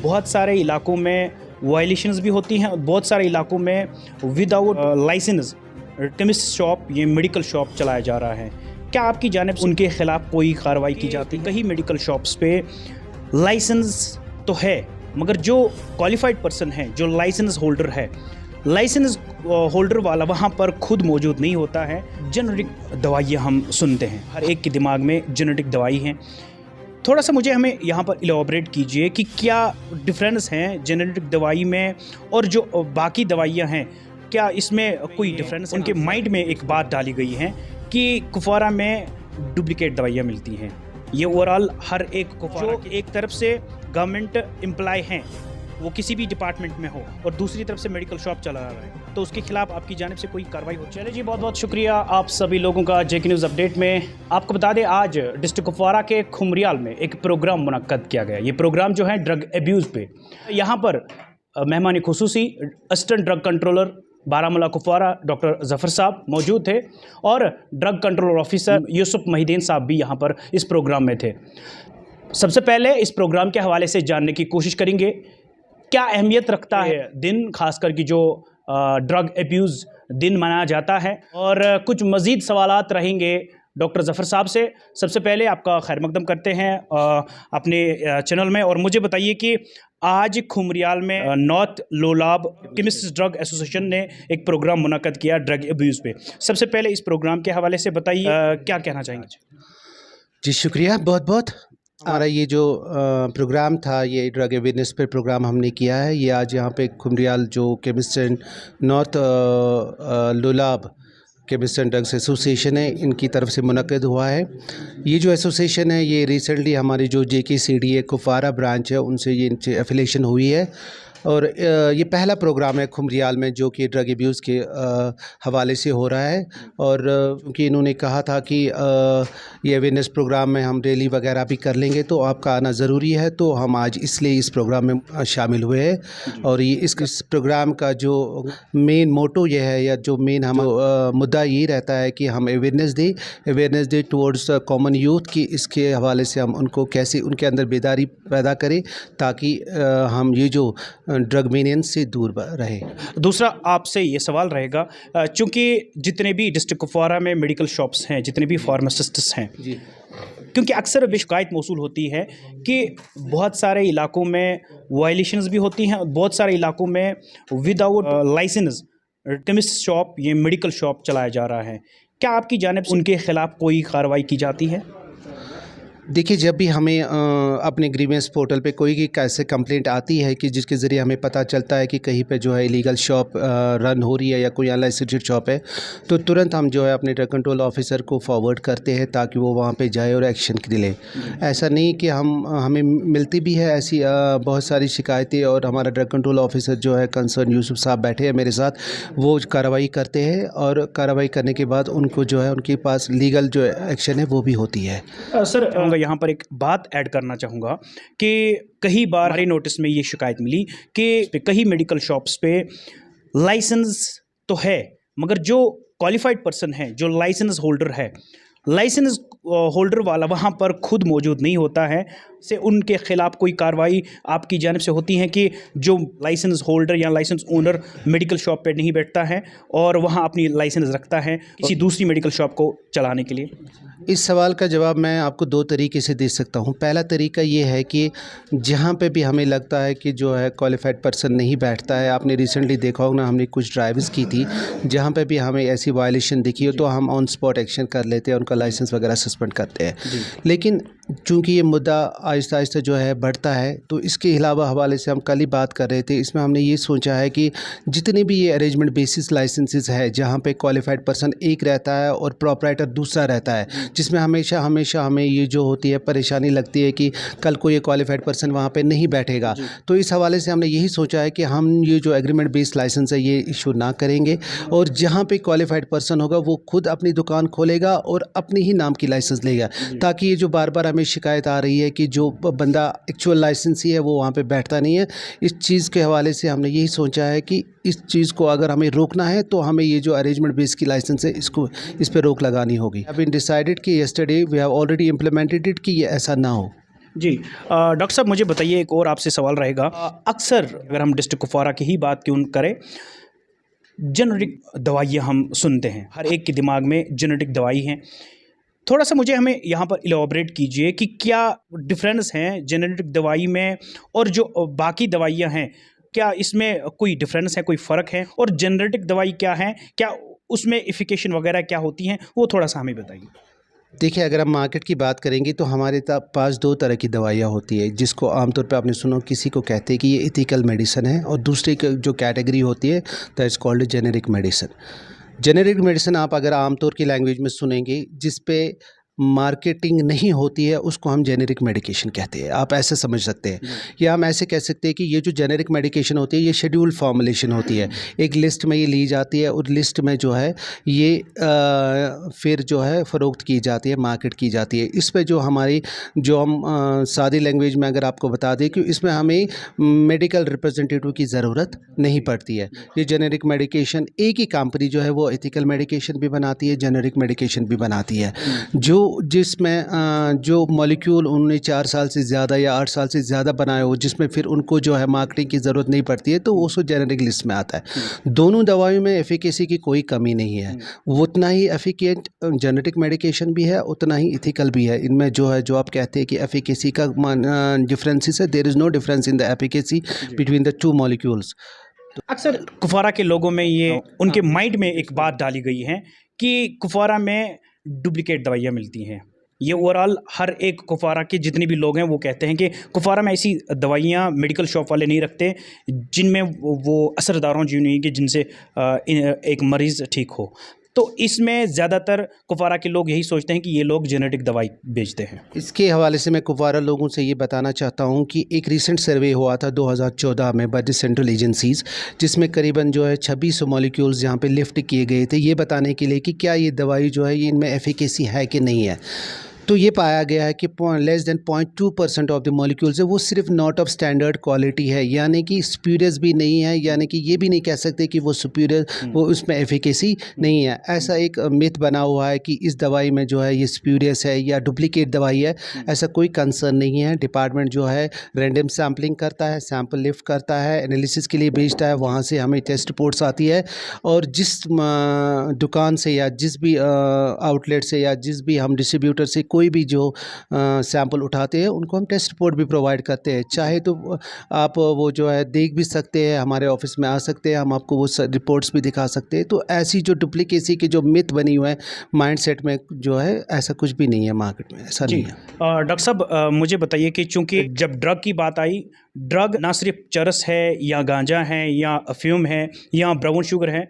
बहुत सारे इलाकों में वायलेशंस भी होती हैं, बहुत सारे इलाकों में विदाउट लाइसेंस केमिस्ट शॉप, ये मेडिकल शॉप चलाया जा रहा है। क्या आपकी जानिब से उनके खिलाफ कोई कार्रवाई की जाती है? कई मेडिकल शॉप्स पे लाइसेंस तो है, मगर जो क्वालिफाइड पर्सन है, जो लाइसेंस होल्डर है, लाइसेंस होल्डर वाला वहाँ पर खुद मौजूद नहीं होता है। जेनेरिक दवाइयाँ हम सुनते हैं, हर एक के दिमाग में जेनेरिक दवाई हैं। थोड़ा सा मुझे हमें यहाँ पर इलैबोरेट कीजिए कि क्या डिफरेंस हैं जेनेरिक दवाई में और जो बाकी दवाइयाँ हैं, क्या इसमें कोई डिफरेंस? उनके माइंड में एक बात डाली गई है कि कुफवारा में डुप्लीकेट दवाइयाँ मिलती हैं। ये ओवरऑल हर एक कुफवारा जो एक तरफ से गवर्नमेंट एम्प्लॉय हैं, वो किसी भी डिपार्टमेंट में हो, और दूसरी तरफ से मेडिकल शॉप चला रहा है, तो उसके खिलाफ आपकी जानिब से कोई कार्रवाई हो? चलिए जी, बहुत बहुत शुक्रिया आप सभी लोगों का जेके न्यूज़ अपडेट में। आपको बता दें, आज डिस्ट्रिक्ट कुपवारा के खुमरियाल में एक प्रोग्राम मुनक्कद किया गया। ये प्रोग्राम जो है ड्रग एब्यूज़ पे, यहाँ पर मेहमान खुसूसी assistant drug controller Baramulla Kupwara doctor Zafar sahab मौजूद थे, और drug control officer Yusuf Mahideen sahab भी यहाँ पर इस प्रोग्राम में थे। सबसे पहले इस प्रोग्राम के हवाले से जानने की कोशिश करेंगे क्या अहमियत रखता है दिन, खासकर कि जो ड्रग एब्यूज़ दिन मनाया जाता है, और कुछ मज़ीद सवालात रहेंगे डॉक्टर जफ़र साहब से। सबसे पहले आपका खैर मकदम करते हैं अपने चैनल में, और मुझे बताइए कि आज खुमरियाल में north Lolab chemist drug association ने एक प्रोग्राम मुनक्कद किया ड्रग एब्यूज़ पे। सबसे पहले इस प्रोग्राम के हवाले से बताइए क्या कहना चाहेंगे? जी शुक्रिया बहुत बहुत। हमारा ये जो प्रोग्राम था, ये ड्रग अवेयरनेस पर प्रोग्राम हमने किया है। ये आज यहाँ पे खुमरियाल जो chemist and north Lolab chemist and drugs association है, इनकी तरफ से मुनक्कद हुआ है। ये जो एसोसिएशन है, ये रिसेंटली हमारी जो JKCDA कुपवारा ब्रांच है, उनसे ये इनसे एफिलिएशन हुई है, और ये पहला प्रोग्राम है खुमरियाल में जो कि ड्रग एब्यूज़ के हवाले से हो रहा है। और क्योंकि इन्होंने कहा था कि ये अवेयरनेस प्रोग्राम में हम रैली वगैरह भी कर लेंगे, तो आपका आना ज़रूरी है, तो हम आज इसलिए इस प्रोग्राम में शामिल हुए हैं। और ये इस प्रोग्राम का जो मेन मोटो ये है, या जो मेन हम मुद्दा ये रहता है कि हम अवेयरनेस दे टुवर्ड्स कॉमन यूथ की, इसके हवाले से हम उनको कैसे उनके अंदर बेदारी पैदा करें, ताकि हम ये जो ड्रग मेनियन से दूर रहे। दूसरा आपसे ये सवाल रहेगा, चूँकि जितने भी डिस्ट्रिक्ट कुपवारा में मेडिकल शॉप्स हैं, जितने भी फार्मासिस्ट्स हैं जी, क्योंकि अक्सर शिकायत मौसूल होती है कि बहुत सारे इलाकों में वायलेशंस भी होती हैं, बहुत सारे इलाकों में विदाउट लाइसेंस केमिस्ट शॉप, ये मेडिकल शॉप चलाया जा रहा है। क्या आपकी जानिब से उनके खिलाफ कोई कार्रवाई की जाती है? देखिए, जब भी हमें अपने ग्रीवेंस पोर्टल पे कोई की कैसे कंप्लेंट आती है कि जिसके ज़रिए हमें पता चलता है कि कहीं पे जो है इलीगल शॉप रन हो रही है या कोई अनलाइसेंस्ड शॉप है, तो तुरंत हम जो है अपने ड्रग कंट्रोल ऑफिसर को फॉरवर्ड करते हैं ताकि वो वहाँ पे जाए और एक्शन ले। ऐसा नहीं कि हमें मिलती भी है ऐसी बहुत सारी शिकायतें, और हमारा ड्रग कंट्रोल ऑफिसर जो है कंसर्न यूसुफ साहब बैठे हैं मेरे साथ, वो कार्रवाई करते हैं, और कार्रवाई करने के बाद उनको जो है उनके पास लीगल जो एक्शन है वो भी होती है। सर, यहाँ पर एक बात ऐड करना चाहूँगा कि कई बार हमारे नोटिस में ये शिकायत मिली कि कई मेडिकल शॉप्स पे लाइसेंस तो है, मगर जो क्वालिफाइड पर्सन है, जो लाइसेंस होल्डर है, लाइसेंस होल्डर वाला वहाँ पर खुद मौजूद नहीं होता है, से उनके खिलाफ कोई कार्रवाई आपकी जानिब से होती है कि जो लाइसेंस होल्डर या लाइसेंस ओनर मेडिकल शॉप पे नहीं बैठता है और वहाँ अपनी लाइसेंस रखता है किसी दूसरी मेडिकल शॉप को चलाने के लिए? इस सवाल का जवाब मैं आपको दो तरीके से दे सकता हूँ। पहला तरीका ये है कि जहाँ पे भी हमें लगता है कि जो है क्वालिफाइड पर्सन नहीं बैठता है, आपने रिसेंटली देखा होगा ना, हमने कुछ ड्राइव्स की थी, जहाँ पे भी हमें ऐसी वायलेशन दिखी हो तो हम ऑन स्पॉट एक्शन कर लेते हैं, उनका लाइसेंस वगैरह सस्पेंड करते हैं। लेकिन चूँकि ये मुद्दा आहिस्ता आहिस्ता जो है बढ़ता है, तो इसके अलावा हवाले से हम कल ही बात कर रहे थे, इसमें हमने ये सोचा है कि जितने भी ये अरेंजमेंट बेसिस लाइसेंसेस है, जहाँ पे क्वालिफाइड पर्सन एक रहता है और प्रोपराइटर दूसरा रहता है, जिसमें हमेशा हमें ये जो होती है परेशानी लगती है कि कल को ये क्वालिफाइड पर्सन वहाँ पे नहीं बैठेगा। तो इस हवाले से हमने यही सोचा है कि हम ये जो एग्रीमेंट बेस्ड लाइसेंस है ये इशू ना करेंगे, और जहाँ पे क्वालिफाइड पर्सन होगा वो खुद अपनी दुकान खोलेगा और अपने ही नाम की लाइसेंस लेगा, ताकि ये जो बार बार हमें शिकायत आ रही है कि जो बंदा एक्चुअल लाइसेंस ही है वो वहाँ पे बैठता नहीं है, इस चीज़ के हवाले से हमने यही सोचा है कि इस चीज़ को अगर हमें रोकना है तो हमें ये जो अरेंजमेंट बेस की लाइसेंस है इस पर रोक लगानी होगी। आई हैव बीन डिसाइडेड कि yesterday we have already implemented it कि ये ऐसा ना हो। जी डॉक्टर साहब मुझे बताइए, एक और आपसे सवाल रहेगा। अक्सर अगर हम डिस्ट्रिक्ट कुपवारा की ही बात क्यों करें, जेनेरिक दवाइयाँ हम सुनते हैं, हर एक के दिमाग में जेनेरिक दवाई हैं। थोड़ा सा मुझे हमें यहाँ पर इलैबोरेट कीजिए कि क्या डिफरेंस हैं जेनेरिक दवाई में और जो बाकी दवाइयाँ हैं, क्या इसमें कोई डिफरेंस है, कोई फ़र्क है? और जेनेरिक दवाई क्या है, क्या उसमें एफिकेशन वगैरह क्या होती हैं, वो थोड़ा सा हमें बताइए। देखिए, अगर हम मार्केट की बात करेंगे तो हमारे पास दो तरह की दवाइयाँ होती है, जिसको आमतौर पे आपने सुना, किसी को कहते हैं कि ये एथिकल मेडिसिन है, और दूसरी जो कैटेगरी होती है that is called generic medicine. Generic medicine आप अगर आमतौर की लैंग्वेज में सुनेंगे जिस पे मार्केटिंग नहीं होती है, उसको हम जेनेरिक मेडिकेशन कहते हैं। आप ऐसे समझ सकते हैं, या हम ऐसे कह सकते हैं कि ये जो जेनेरिक मेडिकेशन होती है ये शेड्यूल फॉर्मुलेशन होती है, एक लिस्ट में ये ली जाती है और लिस्ट में जो है ये फिर जो है फ़रोख्त की जाती है, मार्केट की जाती है। इस पे जो हमारी जो हम सादी लैंग्वेज में अगर आपको बता दें कि इसमें हमें मेडिकल रिप्रेजेंटेटिव की ज़रूरत नहीं पड़ती है। ये जेनेरिक मेडिकेशन एक ही कंपनी जो है वो एथिकल मेडिकेशन भी बनाती है, जेनेरिक मेडिकेशन भी बनाती है, जो जिसमें जो मॉलिक्यूल उन्होंने 4 साल से ज़्यादा या 8 साल से ज़्यादा बनाए हो, जिसमें फिर उनको जो है मार्केटिंग की ज़रूरत नहीं पड़ती है, तो वो उसको जेनेरिक लिस्ट में आता है। दोनों दवाइयों में एफिकेसी की कोई कमी नहीं है, वो उतना ही एफिकेंट जेनेरिक मेडिकेशन भी है, उतना ही एथिकल भी है। इनमें जो है, जो आप कहते हैं कि एफिकेसी का डिफरेंसेस है, there is no difference in the efficacy between the two molecules. अक्सर कुपवारा के लोगों में ये उनके माइंड में एक बात डाली गई है कि कुपवारा में डुप्लीकेट दवाइयाँ मिलती हैं। ये ओवरऑल हर एक कुपवारा के जितने भी लोग हैं वो कहते हैं कि कुपवारा में ऐसी दवाइयाँ मेडिकल शॉप वाले नहीं रखते जिनमें वो असरदार हों, कि जिनसे एक मरीज़ ठीक हो। तो इसमें ज़्यादातर कुपवारा के लोग यही सोचते हैं कि ये लोग जेनेटिक दवाई बेचते हैं। इसके हवाले से मैं कुपवारा लोगों से ये बताना चाहता हूँ कि एक रीसेंट सर्वे हुआ था 2014 में बाय द सेंट्रल एजेंसीज़, जिसमें करीबन जो है 2600 मॉलिक्यूल्स यहाँ पे लिफ्ट किए गए थे, ये बताने के लिए कि क्या ये दवाई जो है ये इनमें एफिकेसी है कि नहीं है। तो ये पाया गया है कि less than 0.2% of the molecules है वो सिर्फ नॉट ऑफ स्टैंडर्ड क्वालिटी है, यानी कि स्प्यूरियस भी नहीं है, यानी कि ये भी नहीं कह सकते कि वो सुपीरियर, वो उसमें एफिकेसी नहीं है। ऐसा एक मिथ बना हुआ है कि इस दवाई में जो है ये स्प्यूरियस है या डुप्लीकेट दवाई है, ऐसा कोई कंसर्न नहीं है। डिपार्टमेंट जो है रैंडम सैम्पलिंग करता है, सैंपल लिफ्ट करता है, एनालिसिस के लिए भेजता है, वहाँ से हमें टेस्ट रिपोर्ट्स आती है, और जिस दुकान से या जिस भी आउटलेट से या जिस भी हम डिस्ट्रीब्यूटर से कोई भी जो सैंपल उठाते हैं उनको हम टेस्ट रिपोर्ट भी प्रोवाइड करते हैं। चाहे तो आप वो जो है देख भी सकते हैं, हमारे ऑफिस में आ सकते हैं, हम आपको वो रिपोर्ट्स भी दिखा सकते हैं। तो ऐसी जो डुप्लीकेसी की जो मिथ बनी हुआ है माइंडसेट में, जो है ऐसा कुछ भी नहीं है मार्केट में, ऐसा नहीं है। डॉक्टर साहब मुझे बताइए कि चूँकि जब ड्रग की बात आई, ड्रग ना सिर्फ चरस है या गांजा है या अफ्यूम है या ब्राउन शुगर है,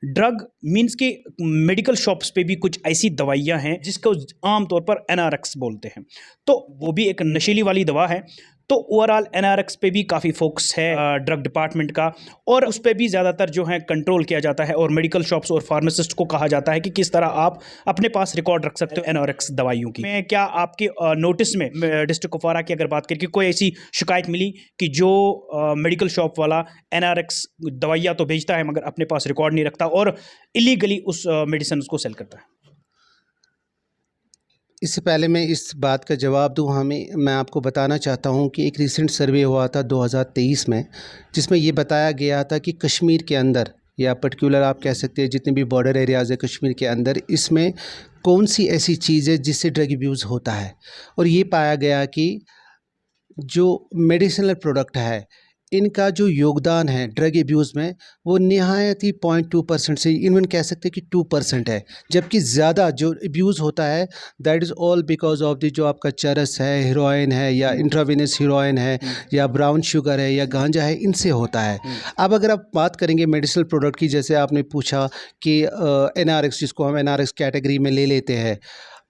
ड्रग मीन्स कि मेडिकल शॉप्स पे भी कुछ ऐसी दवाइयाँ हैं जिसको आम तौर पर एनआरएक्स बोलते हैं, तो वो भी एक नशीली वाली दवा है। तो ओवरऑल एनआरएक्स पे भी काफ़ी फोकस है ड्रग डिपार्टमेंट का, और उस पर भी ज़्यादातर जो है कंट्रोल किया जाता है, और मेडिकल शॉप्स और फार्मासिस्ट को कहा जाता है कि किस तरह आप अपने पास रिकॉर्ड रख सकते हो एनआरएक्स दवाइयों की। मैं क्या आपके नोटिस में डिस्ट्रिक्ट कुपवारा की अगर बात करें कि कोई ऐसी शिकायत मिली कि जो मेडिकल शॉप वाला एनआरएक्स दवाइयाँ तो बेचता है मगर अपने पास रिकॉर्ड नहीं रखता और इलीगली उस मेडिसिन को सेल करता है? इससे पहले मैं इस बात का जवाब दूँ, मैं आपको बताना चाहता हूँ कि एक रीसेंट सर्वे हुआ था 2023 में, जिसमें ये बताया गया था कि कश्मीर के अंदर, या पर्टिकुलर आप कह सकते हैं जितने भी बॉर्डर एरियाज़ है कश्मीर के अंदर, इसमें कौन सी ऐसी चीज़ है जिससे ड्रग अब्यूज़ होता है। और ये पाया गया कि जो मेडिसिनल प्रोडक्ट है इनका जो योगदान है ड्रग अब्यूज़ में वो नहायत ही 0.2% से इवन कह सकते हैं कि 2% है, जबकि ज़्यादा जो अब्यूज़ होता है that is all because of the जो आपका चरस है, हीरोइन है, या इंट्रावेनस हीरोइन है, या ब्राउन शुगर है, या गांजा है, इनसे होता है। अब अगर आप बात करेंगे मेडिसिनल प्रोडक्ट की, जैसे आपने पूछा कि एनआरएक्स, जिसको हम एनआरएक्स कैटेगरी में ले लेते हैं,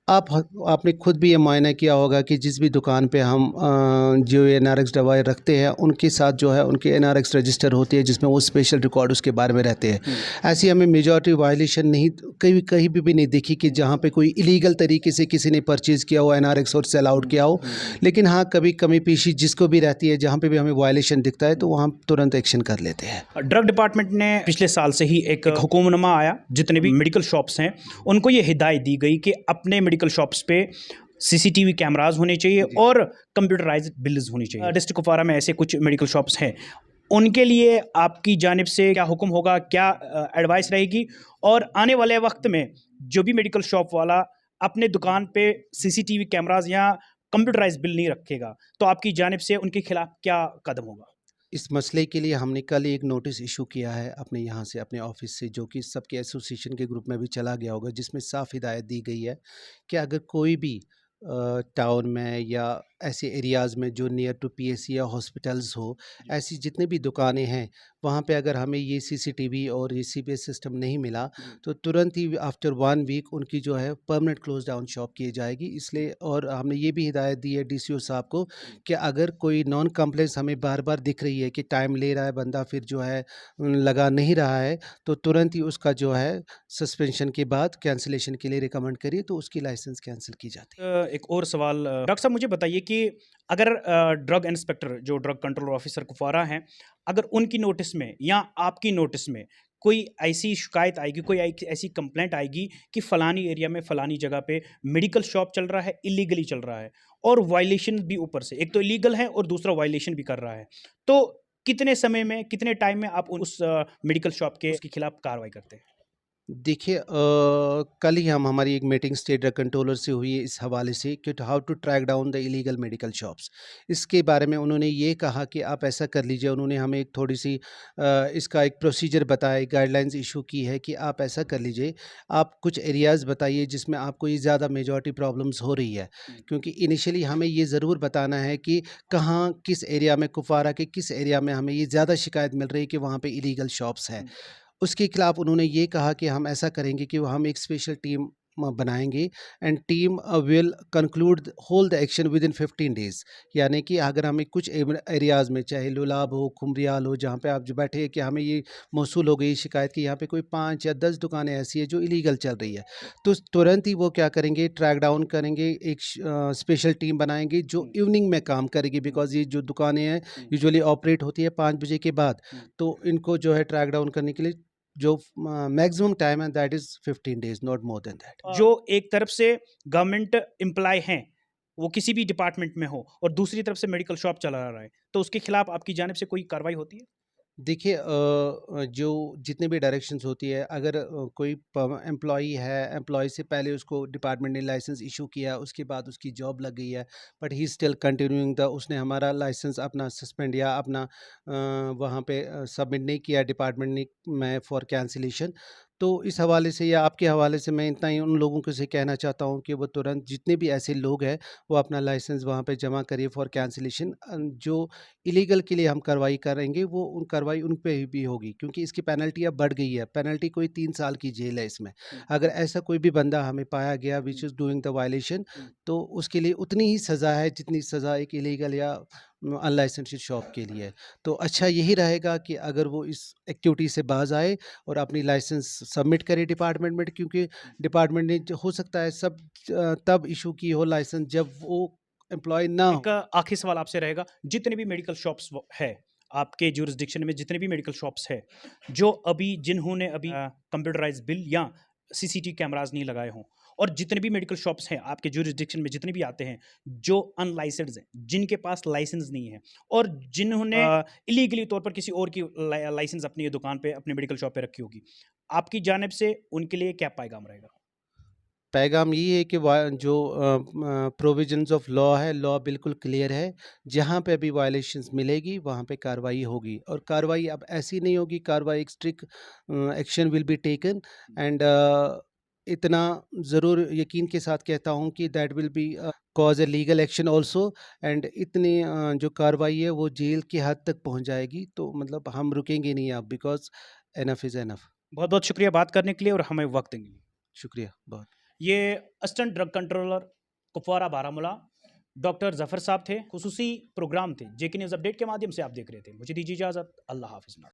आपने खुद भी ये मुआयना किया होगा कि जिस भी दुकान पे हम जो एनआरएक्स दवाई रखते हैं उनके साथ जो है उनके एनआरएक्स रजिस्टर होती है, जिसमें वो स्पेशल रिकॉर्ड उसके बारे में रहते हैं। ऐसी हमें मेजॉरिटी वायलेशन नहीं कहीं भी नहीं देखी कि जहाँ पे कोई इलीगल तरीके से किसी ने परचेज़ किया हो एनआरएक्स और सेल आउट किया हो। लेकिन हाँ, कभी कमी पेशी जिसको भी रहती है, जहाँ पर भी हमें वायलेशन दिखता है तो वहाँ तुरंत एक्शन कर लेते हैं। ड्रग डिपार्टमेंट ने पिछले साल से ही एक हुक्मनामा आया, जितने भी मेडिकल शॉप्स हैं उनको ये हिदायत दी गई कि अपने मेडिकल शॉप्स पे सीसीटीवी कैमराज होने चाहिए जी। और कंप्यूटराइज्ड बिल्स होनी चाहिए। डिस्ट्रिक्ट कुपवारा में ऐसे कुछ मेडिकल शॉप्स हैं, उनके लिए आपकी जानिब से क्या हुक्म होगा, क्या एडवाइस रहेगी? और आने वाले वक्त में जो भी मेडिकल शॉप वाला अपने दुकान पे सीसीटीवी कैमराज या कंप्यूटराइज्ड बिल नहीं रखेगा, तो आपकी जानिब से उनके खिलाफ क्या कदम होगा? इस मसले के लिए हमने कल एक नोटिस इशू किया है अपने यहाँ से, अपने ऑफिस से, जो कि सबके एसोसिएशन के ग्रुप में भी चला गया होगा, जिसमें साफ हिदायत दी गई है कि अगर कोई भी टाउन में या ऐसे एरियाज़ में जो नियर टू पीएससी या हॉस्पिटल्स हो, ऐसी जितनी भी दुकानें हैं, वहाँ पे अगर हमें ये सीसीटीवी और ये सीपीएस सिस्टम नहीं मिला, तो तुरंत ही आफ्टर 1 वीक उनकी जो है परमानेंट क्लोज डाउन शॉप की जाएगी। इसलिए और हमने ये भी हिदायत दी है डीसीओ साहब को कि अगर कोई नॉन कंप्लेंट्स हमें बार-बार दिख रही है कि टाइम ले रहा है बंदा, फिर जो है लगा नहीं रहा है, तो तुरंत ही उसका जो है सस्पेंशन के बाद कैंसलेशन के लिए रिकमेंड करिए, तो उसकी लाइसेंस कैंसल की जाती है। एक और सवाल डॉक्टर साहब मुझे बताइए कि अगर ड्रग इंस्पेक्टर जो ड्रग कंट्रोल ऑफिसर कुपवारा हैं, अगर उनकी नोटिस में या आपकी नोटिस में कोई ऐसी शिकायत आएगी, कोई ऐसी कंप्लेंट आएगी कि फलानी एरिया में फलानी जगह पे मेडिकल शॉप चल रहा है, इलीगली चल रहा है और वायलेशन भी ऊपर से, एक तो इलीगल है और दूसरा वायलेशन भी कर रहा है, तो कितने समय में, कितने टाइम में आप उस मेडिकल शॉप के उसके खिलाफ कार्रवाई करते हैं? देखिए कल ही हमारी एक मीटिंग स्टेट ड्रग कंट्रोलर से हुई है इस हवाले से कि how to track down the illegal medical shops. इसके बारे में उन्होंने ये कहा कि आप ऐसा कर लीजिए, उन्होंने हमें एक थोड़ी सी इसका एक प्रोसीजर बताया, एक गाइडलाइंस इशू की है कि आप ऐसा कर लीजिए, आप कुछ एरियाज़ बताइए जिसमें आपको ये ज़्यादा मेजॉरिटी प्रॉब्लम्स हो रही है, क्योंकि इनिशियली हमें ये ज़रूर बताना है कि कहाँ, किस एरिया में, कुपवारा के किस एरिया में हमें ये ज़्यादा शिकायत मिल रही है कि वहाँ पे इलीगल शॉप्स हैं। उसके खिलाफ उन्होंने ये कहा कि हम ऐसा करेंगे कि हम एक स्पेशल टीम बनाएँगे and team will conclude whole the action within 15 days. यानी कि अगर हमें कुछ एरियाज़ में, चाहे लुलाब हो, खुमरियाल हो, जहाँ पे आप जो बैठे हैं कि हमें ये मौसूल हो गई शिकायत कि यहाँ पे कोई 5 या 10 दुकानें ऐसी हैं जो इलीगल चल रही है, तो तुरंत ही वो क्या करेंगे, ट्रैक डाउन करेंगे, एक स्पेशल टीम बनाएँगे जो इवनिंग में काम करेगी, बिकॉज़ ये जो दुकानें हैं यूजुअली ऑपरेट होती है 5 बजे के बाद। तो इनको जो है ट्रैक डाउन करने के लिए जो मैक्सिमम टाइम है that is 15 days, not more than that. जो एक तरफ से गवर्नमेंट एम्प्लॉय हैं, वो किसी भी डिपार्टमेंट में हो और दूसरी तरफ से मेडिकल शॉप चला रहा है, तो उसके खिलाफ आपकी जानिब से कोई कार्रवाई होती है? देखिए जो जितने भी डायरेक्शंस होती है, अगर कोई एम्प्लॉई है, एम्प्लॉय से पहले उसको डिपार्टमेंट ने लाइसेंस इशू किया, उसके बाद उसकी जॉब लग गई है, but he still continuing the, उसने हमारा लाइसेंस अपना सस्पेंड या अपना वहाँ पे सबमिट नहीं किया डिपार्टमेंट ने में फॉर कैंसिलेशन, तो इस हवाले से या आपके हवाले से मैं इतना ही उन लोगों को से कहना चाहता हूँ कि वो तुरंत, जितने भी ऐसे लोग हैं, वो अपना लाइसेंस वहाँ पे जमा करिए फॉर कैंसिलेशन। जो इलीगल के लिए हम कार्रवाई करेंगे, वो उन कार्रवाई उन पे ही भी होगी, क्योंकि इसकी पेनल्टी अब बढ़ गई है। पेनल्टी कोई 3 साल की जेल है इसमें। अगर ऐसा कोई भी बंदा हमें पाया गया which is doing the violation, तो उसके लिए उतनी ही सज़ा है जितनी सज़ा एक इलीगल या अनलाइसेंस्ड शॉप के लिए है। तो अच्छा यही रहेगा कि अगर वो इस एक्टिविटी से बाज़ आए और अपनी लाइसेंस सबमिट करे डिपार्टमेंट में, क्योंकि डिपार्टमेंट ने हो सकता है सब तब इशू की हो लाइसेंस जब वो एम्प्लॉय ना हो। एक आखिरी सवाल आपसे रहेगा, जितने भी मेडिकल शॉप्स है आपके जुरिस्डिक्शन में, जितने भी मेडिकल शॉप्स है जो अभी, जिन्होंने अभी कंप्यूटराइज्ड बिल या सीसीटीवी कैमरास नहीं लगाए हों, और जितने भी मेडिकल शॉप्स हैं आपके जुरिस्डिक्शन में, जितने भी आते हैं जो अनलाइसेंस्ड हैं, जिनके पास लाइसेंस नहीं है और जिन्होंने इलीगली तौर पर किसी और की लाइसेंस अपनी दुकान पे, अपने मेडिकल शॉप पे रखी होगी, आपकी जानिब से उनके लिए क्या पैगाम रहेगा? पैगाम ये है कि जो प्रोविजंस ऑफ लॉ है, लॉ बिल्कुल क्लियर है। जहाँ पे भी वायलेशंस मिलेगी वहाँ पे कार्रवाई होगी, और कार्रवाई अब ऐसी नहीं होगी, कार्रवाई एक strict action will be taken and इतना ज़रूर यकीन के साथ कहता हूँ कि that will be cause a legal action also, and इतनी जो कार्रवाई है वो जेल की हद तक पहुँच जाएगी। तो मतलब हम रुकेंगे नहीं अब, बिकॉज़ एनफ इज़ एनफ। बहुत बहुत शुक्रिया बात करने के लिए और हमें वक्त देने के लिए। शुक्रिया बहुत। ये assistant drug controller Kupwara Baramulla doctor Zafar साहब थे। खुसूसी प्रोग्राम थे जेके न्यूज़ अपडेट के माध्यम से आप देख रहे थे। मुझे दीजिए इजाज़त। अल्लाह हाफिज़।